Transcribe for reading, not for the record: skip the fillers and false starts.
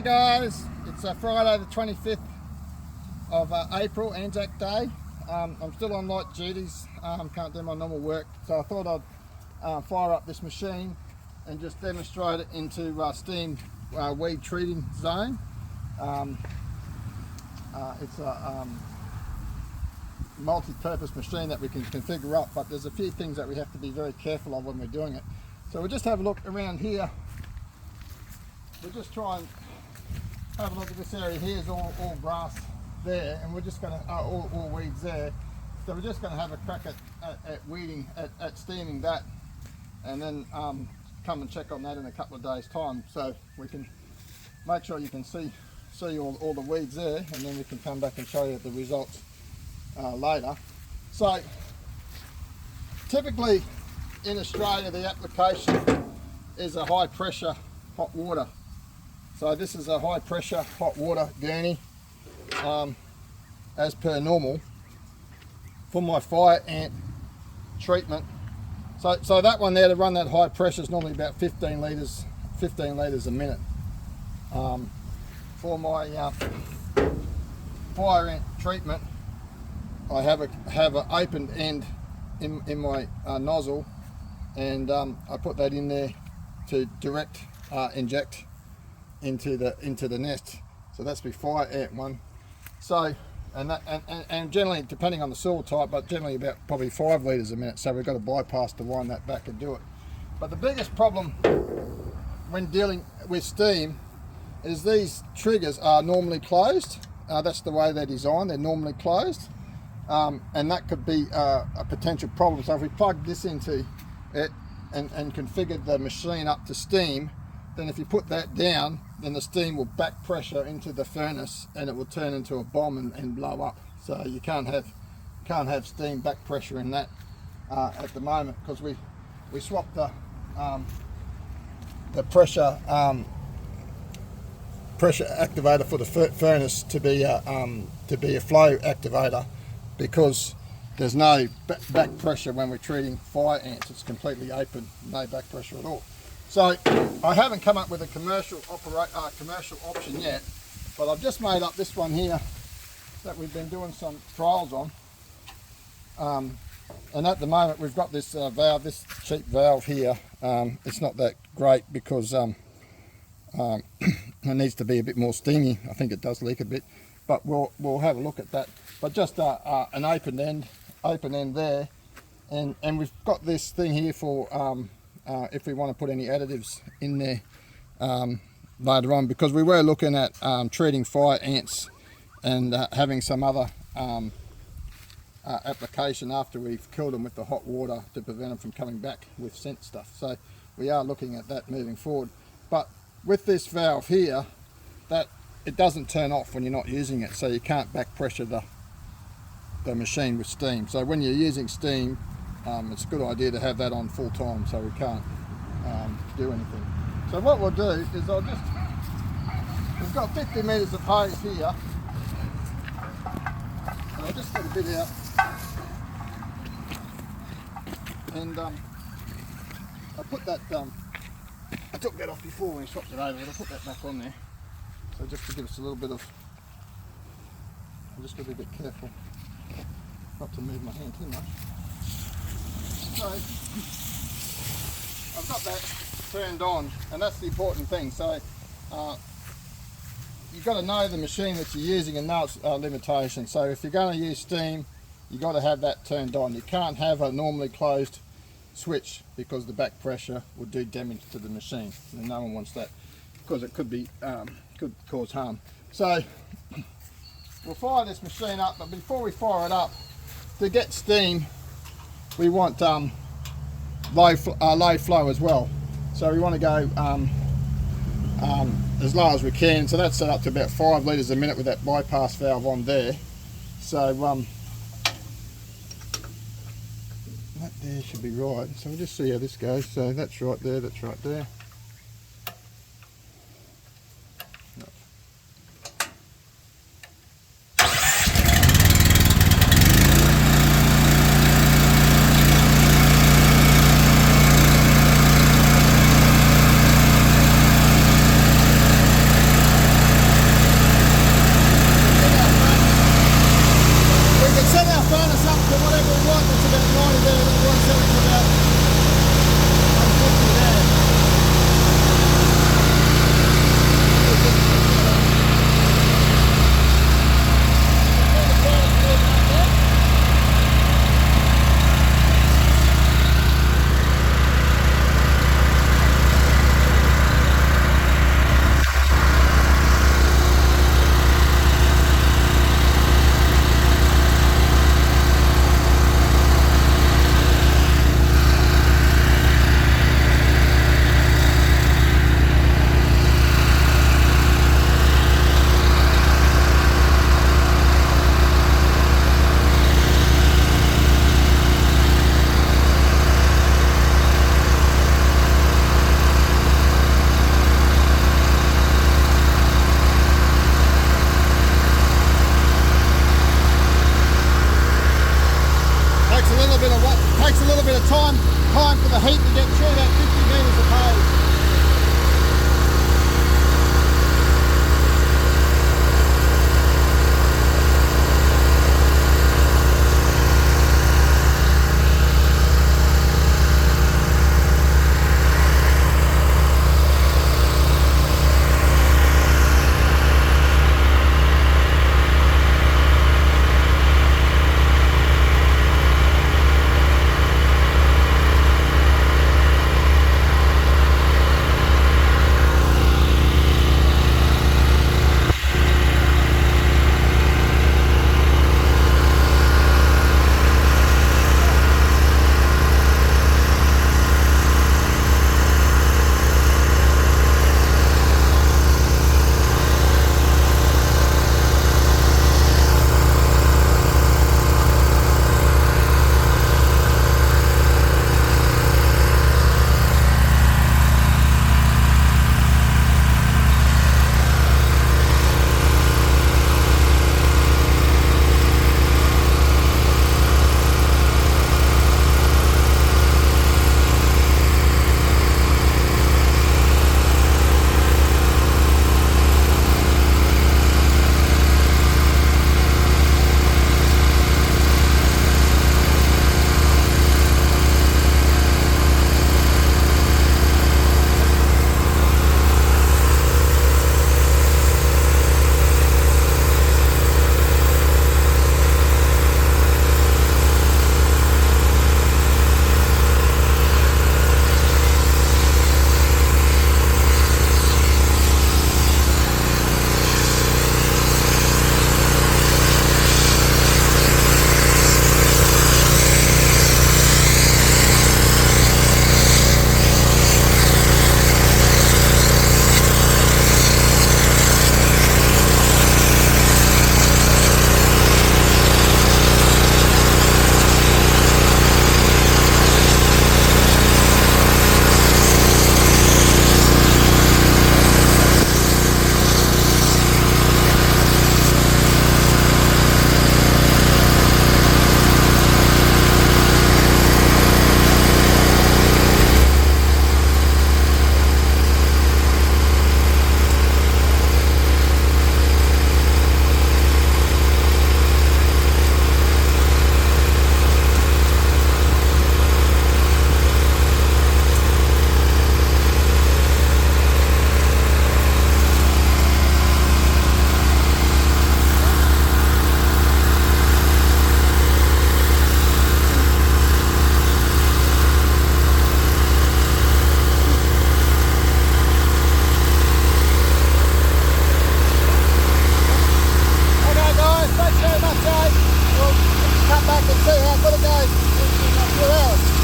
guys, it's Friday the 25th of April, Anzac Day. I'm still on light duties, can't do my normal work, so I thought I'd fire up this machine and just demonstrate it into steam weed treating zone. It's a multi-purpose machine that we can configure up, but there's a few things that we have to be very careful of when we're doing it. So we'll just have a look around here. We'll just try and have a look at this area. Here's all grass there, and we're just going to all weeds there. So we're just going to have a crack at weeding, at steaming that, and then come and check on that in a couple of days' time, so we can make sure you can see all the weeds there, and then we can come back and show you the results later. So typically in Australia the application is a high pressure hot water. So this is a high pressure hot water gurney, as per normal, for my fire ant treatment. So that one there, to run that high pressure, is normally about 15 litres a minute. For my fire ant treatment, I have an open end in my nozzle, and I put that in there to direct inject into the nest. So that's my fire ant one. So and generally, depending on the soil type, but generally about probably 5 litres a minute. So we've got to bypass to wind that back and do it. But the biggest problem when dealing with steam is these triggers are normally closed. That's the way they're designed. They're normally closed, and that could be a potential problem. So if we plug this into it and configured the machine up to steam, then if you put that down, then the steam will back pressure into the furnace and it will turn into a bomb and blow up. So you can't have steam back pressure in that at the moment, because we swapped the pressure activator for the furnace to be a flow activator, because there's no back pressure when we're treating fire ants. It's completely open, no back pressure at all. So I haven't come up with a commercial option yet, but I've just made up this one here that we've been doing some trials on. And at the moment we've got this valve, this cheap valve here. It's not that great because it needs to be a bit more steamy. I think it does leak a bit, but we'll have a look at that. But just an open end there, and we've got this thing here for if we want to put any additives in there later on, because we were looking at treating fire ants and having some other application after we've killed them with the hot water to prevent them from coming back with scent stuff. So we are looking at that moving forward. But with this valve here, that it doesn't turn off when you're not using it, so you can't back pressure the machine with steam. So when you're using steam, it's a good idea to have that on full time, so we can't do anything. So what we'll do is we've got 50 metres of hose here, and I'll just put a bit out, and I put that, I took that off before when we swapped it over, but I'll put that back on there. So just to give us a little bit of, I'm just going to be a bit careful not to move my hand too much. So I've got that turned on, and that's the important thing. So you've got to know the machine that you're using and know its limitations. So if you're going to use steam, you've got to have that turned on. You can't have a normally closed switch, because the back pressure will do damage to the machine, and no one wants that, because it could be could cause harm. So we'll fire this machine up, but before we fire it up, to get steam we want low flow as well. So we want to go as low as we can. So that's set up to about 5 litres a minute with that bypass valve on there. So that there should be right. So we'll just see how this goes. So that's right there, that's right there. the heat to get through that 50 metres of haze. We'll cut back and see how good it goes in a few hours.